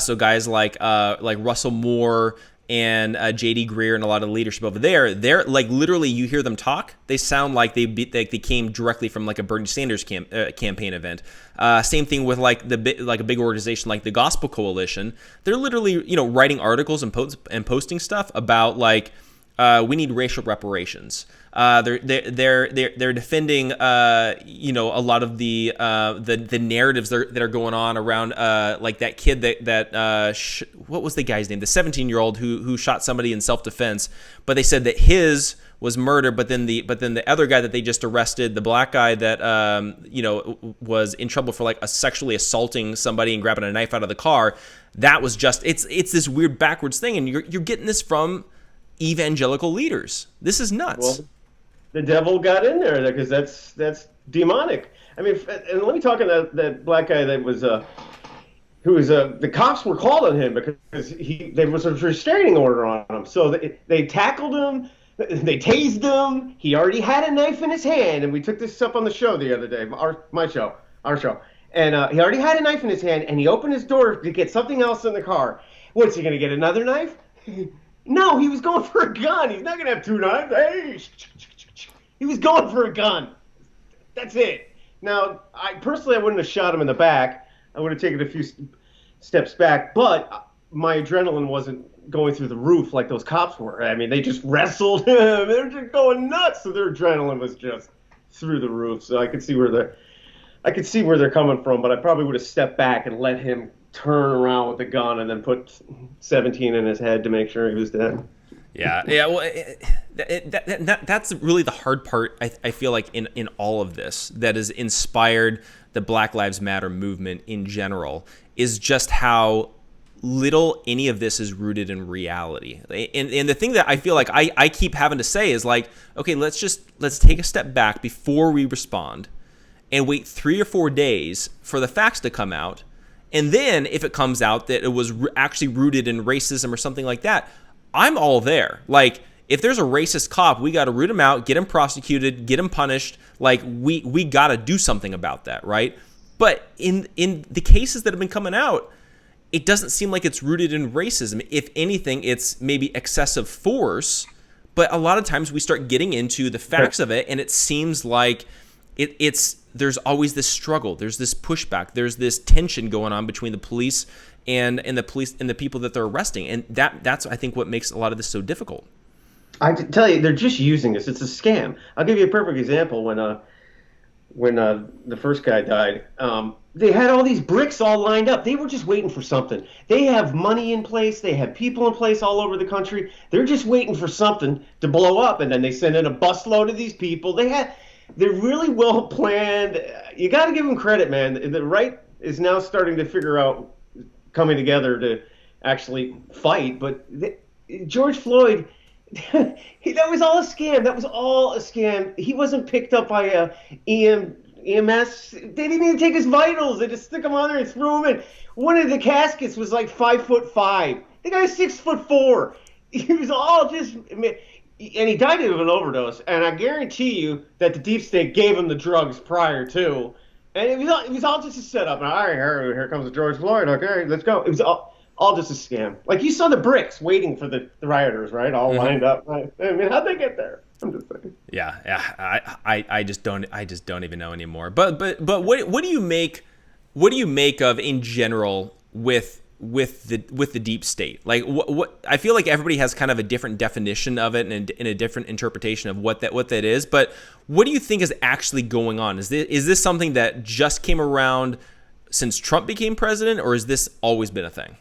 so guys like Russell Moore and J.D. Greer and a lot of the leadership over there, they're like, literally, you hear them talk, they sound like they came directly from like a Bernie Sanders campaign event. Same thing with like a big organization like the Gospel Coalition. They're literally writing articles and posting stuff about like, we need racial reparations. They're defending a lot of the narratives that are going on around like that kid that what was the guy's name, the 17-year-old who shot somebody in self-defense, but they said that his was murder, but then the other guy that they just arrested, the black guy that was in trouble for like sexually assaulting somebody and grabbing a knife out of the car, that was just it's this weird backwards thing, and you're getting this from evangelical leaders. This is nuts. Well, the devil got in there because that's demonic. I mean, and let me talk on that black guy that was the cops were called on him because there was a restraining order on him. So they tackled him, they tased him. He already had a knife in his hand, and we took this up on the show the other day, our show. And he already had a knife in his hand, and he opened his door to get something else in the car. What's he gonna get, another knife? No, he was going for a gun. He's not going to have 2 knives. Hey, he was going for a gun. That's it. Now, I wouldn't have shot him in the back. I would have taken a few steps back, but my adrenaline wasn't going through the roof like those cops were. I mean, they just wrestled him. They were just going nuts, so their adrenaline was just through the roof. So I could see where they're coming from, but I probably would have stepped back and let him turn around with the gun and then put 17 in his head to make sure he was dead. Yeah. Well, that's really the hard part. I feel like in all of this that has inspired the Black Lives Matter movement in general is just how little any of this is rooted in reality. And the thing that I feel like I keep having to say is like, okay, let's take a step back before we respond and wait 3 or 4 days for the facts to come out. And then if it comes out that it was actually rooted in racism or something like that, I'm all there. Like, if there's a racist cop, we got to root him out, get him prosecuted, get him punished. Like, we got to do something about that, right? But in the cases that have been coming out, it doesn't seem like it's rooted in racism. If anything, it's maybe excessive force. But a lot of times we start getting into the facts of it, and it seems like it's there's always this struggle. There's this pushback. There's this tension going on between the police and the people that they're arresting, and that's I think what makes a lot of this so difficult. I tell you, they're just using us. It's a scam. I'll give you a perfect example. When the first guy died, they had all these bricks all lined up. They were just waiting for something. They have money in place. They have people in place all over the country. They're just waiting for something to blow up, and then they send in a busload of these people. They're really well planned. You got to give them credit, man. The right is now starting to figure out, coming together to actually fight. But George Floyd, that was all a scam. That was all a scam. He wasn't picked up by a EMS. They didn't even take his vitals. They just stick him on there and threw him in. One of the caskets was like 5'5". The guy's 6'4". He was all just, and he died of an overdose. And I guarantee you that the deep state gave him the drugs prior to. And it was all just a setup. And all right, here comes George Floyd. Okay, let's go. It was all just a scam. Like, you saw the bricks waiting for the rioters, right? All lined up. Right? I mean, how'd they get there? I'm just saying. Yeah. I just don't even know anymore. But what do you make of in general with the deep state? Like, what I feel like everybody has kind of a different definition of it and a different interpretation of what that is. But what do you think is actually going on? Is this something that just came around since Trump became president, or has this always been a thing?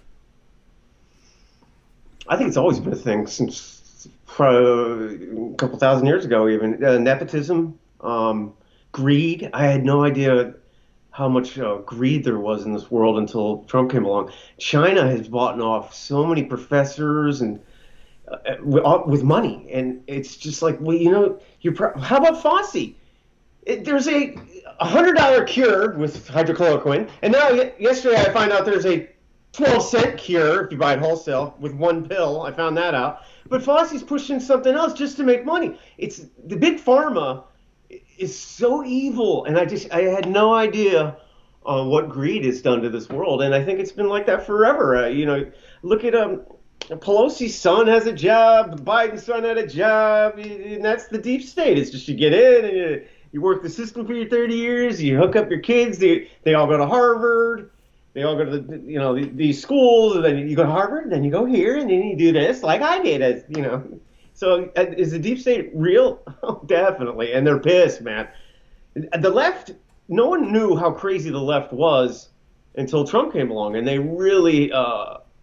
I think it's always been a thing since a couple thousand years ago, even. Nepotism, greed. I had no idea how much greed there was in this world until Trump came along. China has bought off so many professors and with money, and it's just like, well, how about Fauci? There's a $100 cure with hydrochloroquine, and now yesterday I find out there's a 12-cent cure if you buy it wholesale with one pill. I found that out. But Fauci's pushing something else just to make money. It's the big pharma is so evil, and I had no idea what greed has done to this world, and I think it's been like that forever. Look at Pelosi's son has a job, Biden's son had a job, and that's the deep state. It's just you get in and you work the system for your 30 years, you hook up your kids, they all go to Harvard. They all go to these schools, and then you go to Harvard, and then you go here, and then you do this, like I did, So is the deep state real? Oh, definitely, and they're pissed, man. The left, no one knew how crazy the left was until Trump came along, and they really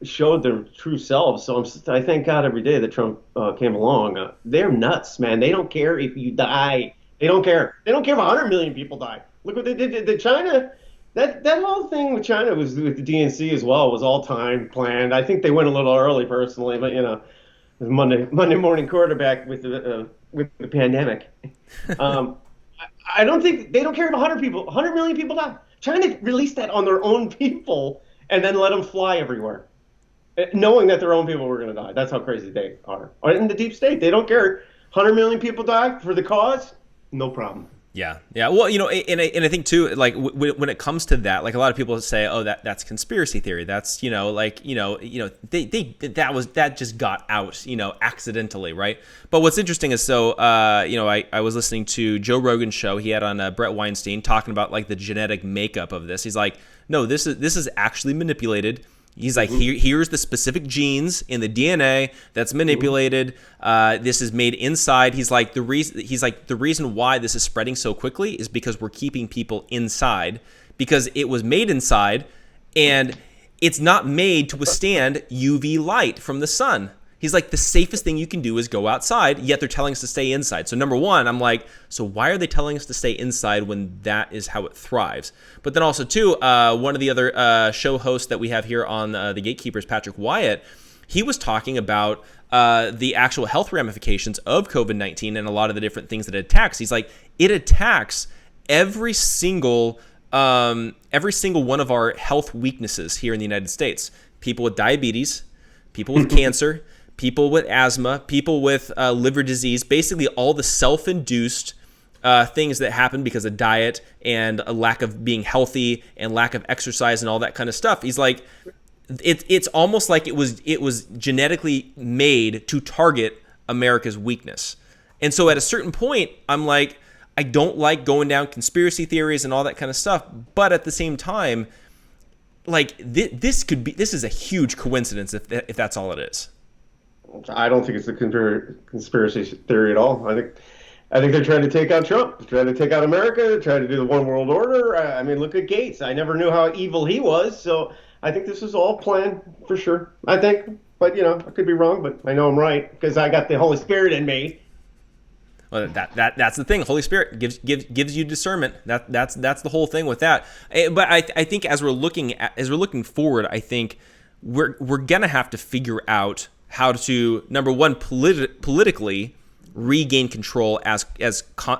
showed their true selves. So I thank God every day that Trump came along. They're nuts, man. They don't care if you die. They don't care. They don't care if 100 million people die. Look what they did to China. That whole thing with China was with the DNC as well, was all timed, planned. I think they went a little early personally, but Monday morning quarterback with the pandemic. I don't think they don't care if 100 million people die. China released that on their own people and then let them fly everywhere, knowing that their own people were going to die. That's how crazy they are. In the deep state, they don't care. 100 million people die for the cause, no problem. Yeah. Well, and I think too, like when it comes to that, like a lot of people say, oh, that's conspiracy theory. That's that just got out, accidentally, right? But what's interesting is I was listening to Joe Rogan's show. He had on Brett Weinstein talking about like the genetic makeup of this. He's like, no, this is actually manipulated. He's like, here's the specific genes in the DNA that's manipulated. This is made inside. He's like, the reason why this is spreading so quickly is because we're keeping people inside, because it was made inside, and it's not made to withstand UV light from the sun. He's like, the safest thing you can do is go outside, yet they're telling us to stay inside. So number one, I'm like, so why are they telling us to stay inside when that is how it thrives? But then also too, one of the other show hosts that we have here on The Gatekeepers, Patrick Wyatt, he was talking about the actual health ramifications of COVID-19 and a lot of the different things that it attacks. He's like, it attacks every single one of our health weaknesses here in the United States. People with diabetes, people with cancer, people with asthma, people with liver disease, basically all the self-induced things that happen because of diet and a lack of being healthy and lack of exercise and all that kind of stuff. He's like, it's almost like it was genetically made to target America's weakness. And so at a certain point, I'm like, I don't like going down conspiracy theories and all that kind of stuff, but at the same time, like this is a huge coincidence if that's all it is. I don't think it's a conspiracy theory at all. I think they're trying to take out Trump, they're trying to take out America, they're trying to do the one world order. I mean, look at Gates. I never knew how evil he was, so I think this is all planned for sure. I think, but I could be wrong, but I know I'm right because I got the Holy Spirit in me. Well, that's the thing. Holy Spirit gives you discernment. That's the whole thing with that. But I think as we're looking forward, I think we're gonna have to figure out how to, number one, politically regain control as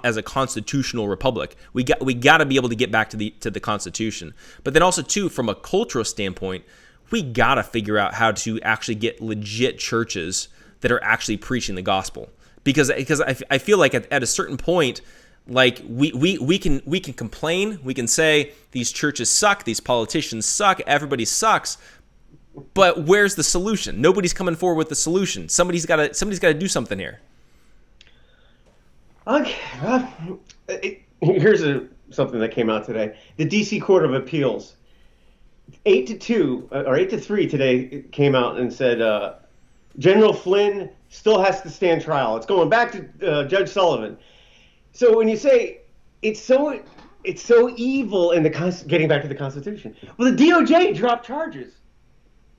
a constitutional republic. We got to be able to get back to the Constitution. But then also too, from a cultural standpoint, we got to figure out how to actually get legit churches that are actually preaching the gospel. Because I feel like at a certain point, like we can complain, we can say these churches suck, these politicians suck, everybody sucks, but where's the solution? Nobody's coming forward with the solution. Somebody's got to do something here. Okay, here's something that came out today. The D.C. Court of Appeals, 8-2 or 8-3 today, came out and said General Flynn still has to stand trial. It's going back to Judge Sullivan. So when you say it's so evil in getting back to the Constitution, well, the DOJ dropped charges,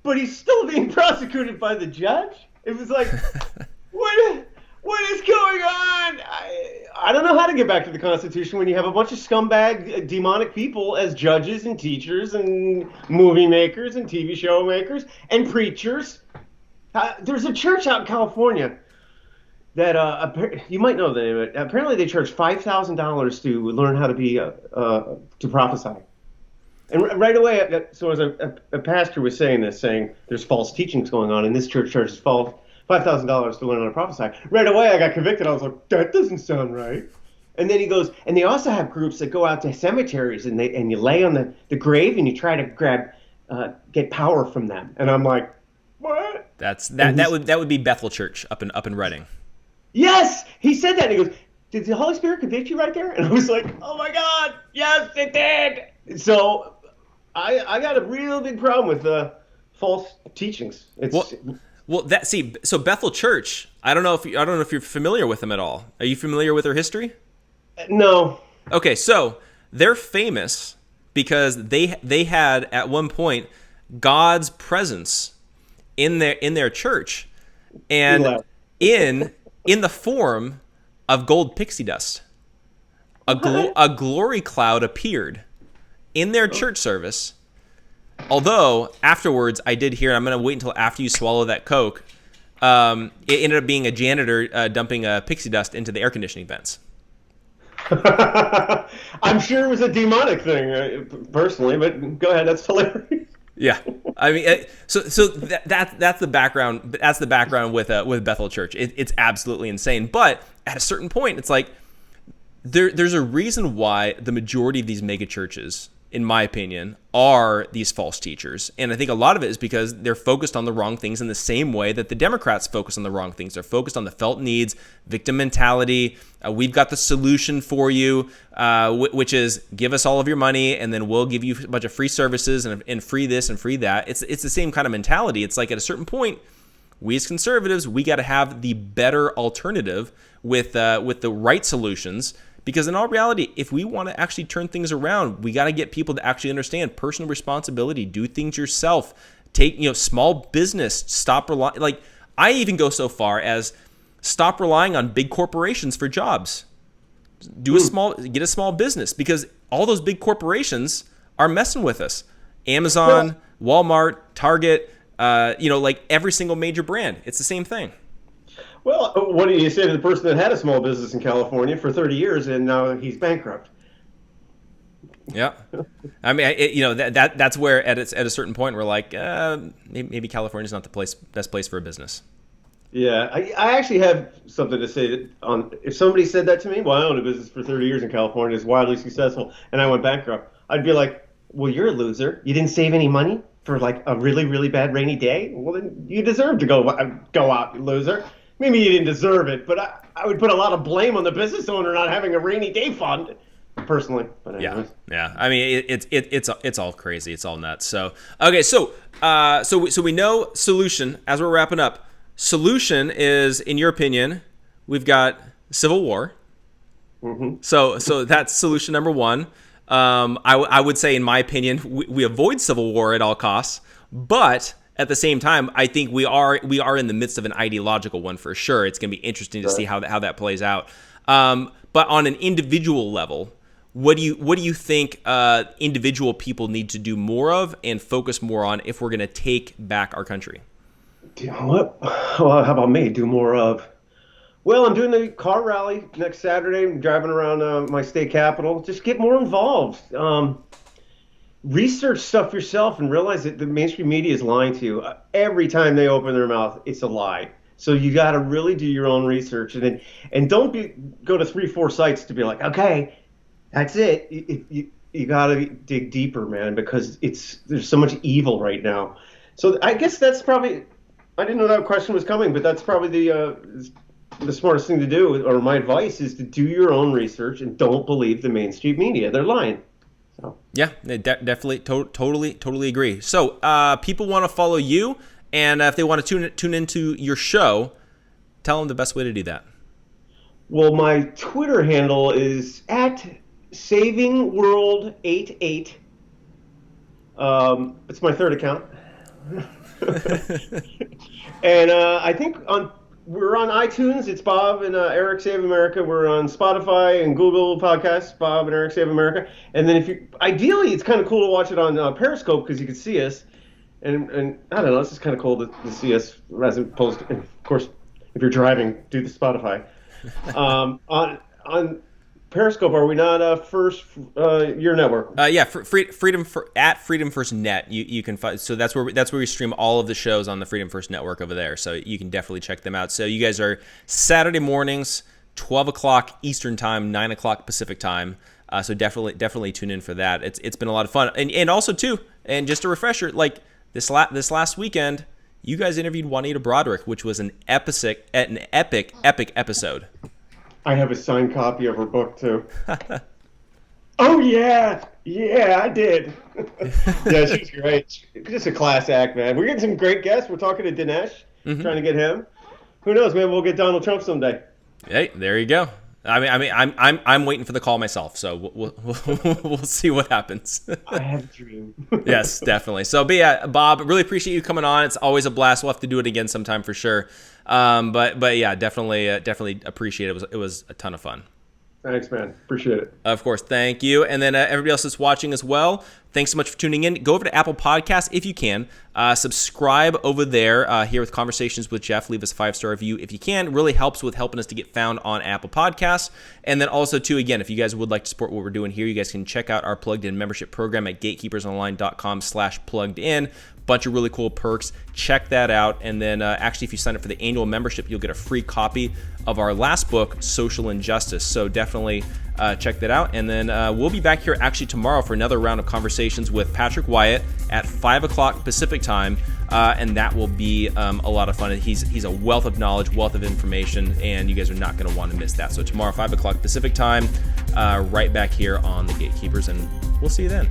but he's still being prosecuted by the judge. It was like, what is going on? I don't know how to get back to the Constitution when you have a bunch of scumbag, demonic people as judges and teachers and movie makers and TV show makers and preachers. There's a church out in California that you might know the name of it. Apparently, they charge $5,000 to learn how to be to prophesy. And right away, so as a pastor was saying there's false teachings going on, and this church charges $5,000 to learn how to prophesy. Right away, I got convicted. I was like, that doesn't sound right. And then he goes, and they also have groups that go out to cemeteries and you lay on the grave and you try to get power from them. And I'm like, what? That would be Bethel Church up in Reading. Yes, he said that. And he goes, did the Holy Spirit convict you right there? And I was like, oh my God, yes, it did. So I got a real big problem with false teachings. So Bethel Church, I don't know if you're familiar with them at all. Are you familiar with their history? No. Okay, so they're famous because they had at one point God's presence in their church, and in the form of gold pixie dust. A glory cloud appeared in their church service. Although afterwards, I did hear, I'm going to wait until after you swallow that Coke, it ended up being a janitor dumping pixie dust into the air conditioning vents. I'm sure it was a demonic thing, personally, but go ahead, that's hilarious. Yeah, I mean, so that's the background. That's the background with Bethel Church. It's absolutely insane. But at a certain point, it's like there's a reason why the majority of these mega churches, in my opinion, are these false teachers. And I think a lot of it is because they're focused on the wrong things in the same way that the Democrats focus on the wrong things. They're focused on the felt needs, victim mentality. We've got the solution for you, which is give us all of your money and then we'll give you a bunch of free services and free this and free that. It's the same kind of mentality. It's like at a certain point, we as conservatives, we got to have the better alternative with the right solutions. Because in all reality, if we want to actually turn things around, we got to get people to actually understand personal responsibility, do things yourself, take, small business, stop relying. Like, I even go so far as stop relying on big corporations for jobs. Get a small business, because all those big corporations are messing with us. Amazon, Walmart, Target, like every single major brand. It's the same thing. Well, what do you say to the person that had a small business in California for 30 years and now he's bankrupt? Yeah, I mean, that's where at a certain point we're like, maybe California's not the best place for a business. Yeah, I actually have something to say if somebody said that to me, well, I owned a business for 30 years in California, it's wildly successful, and I went bankrupt, I'd be like, well, you're a loser. You didn't save any money for like a really, really bad rainy day? Well, then you deserve to go out, you loser. Maybe you didn't deserve it, but I would put a lot of blame on the business owner not having a rainy day fund, personally. But anyways. Yeah. I mean, it's all crazy. It's all nuts. So okay, so we know solution as we're wrapping up. Solution is, in your opinion, we've got civil war. Mm-hmm. So that's solution number one. I would say, in my opinion, we avoid civil war at all costs, but at the same time, I think we are in the midst of an ideological one for sure. It's going to be interesting to see how that plays out. But on an individual level, what do you think individual people need to do more of and focus more on if we're going to take back our country? What? Well, how about me? Do more of? Well, I'm doing the car rally next Saturday. I'm driving around my state capital. Just get more involved. Research stuff yourself and realize that the mainstream media is lying to you. Every time they open their mouth, it's a lie. So you got to really do your own research, and don't go to 3-4 sites to be like, okay, that's it. You got to dig deeper, man, because there's so much evil right now. So I guess that's probably, I didn't know that question was coming, but that's probably the smartest thing to do, or my advice is to do your own research and don't believe the mainstream media. They're lying. So. Yeah, definitely, totally agree. So people want to follow you, and if they want to tune into your show, tell them the best way to do that. Well, my Twitter handle is @SavingWorld88. It's my third account. And I think we're on iTunes. It's Bob and Eric Save America. We're on Spotify and Google Podcasts, Bob and Eric Save America. And then ideally, it's kind of cool to watch it on Periscope because you can see us. And I don't know, it's just kind of cool to see us as opposed to, of course, if you're driving, do the Spotify. On Periscope, are we not first your network? Yeah, Freedom First Net. You can find, so that's where we stream all of the shows on the Freedom First Network over there. So you can definitely check them out. So you guys are Saturday mornings, 12 o'clock Eastern time, 9 o'clock Pacific time. So definitely tune in for that. It's been a lot of fun, and also too, and just a refresher, like this last weekend, you guys interviewed Juanita Broderick, which was an epic episode. I have a signed copy of her book, too. Oh, yeah, I did. Yeah, she's great. Just a class act, man. We're getting some great guests. We're talking to Dinesh, trying to get him. Who knows, man? We'll get Donald Trump someday. Hey, there you go. I mean, I'm waiting for the call myself, so we'll see what happens. I have a dream. Yes, definitely. So, but yeah, Bob, really appreciate you coming on. It's always a blast. We'll have to do it again sometime for sure. But yeah, definitely appreciate it. It was a ton of fun. Thanks, man. Appreciate it. Of course. Thank you. And then everybody else that's watching as well, thanks so much for tuning in. Go over to Apple Podcasts if you can. Subscribe over there here with Conversations with Jeff. Leave us a 5-star review if you can. It really helps with helping us to get found on Apple Podcasts. And then also, too, again, if you guys would like to support what we're doing here, you guys can check out our Plugged In membership program at gatekeepersonline.com/plugged-in. Bunch of really cool perks. Check that out. And then actually, if you sign up for the annual membership, you'll get a free copy of our last book, Social Injustice. So definitely check that out. And then we'll be back here actually tomorrow for another round of conversations with Patrick Wyatt at 5 o'clock Pacific time. And that will be a lot of fun. He's a wealth of knowledge, wealth of information, and you guys are not going to want to miss that. So tomorrow, 5 o'clock Pacific time, right back here on The Gatekeepers, and we'll see you then.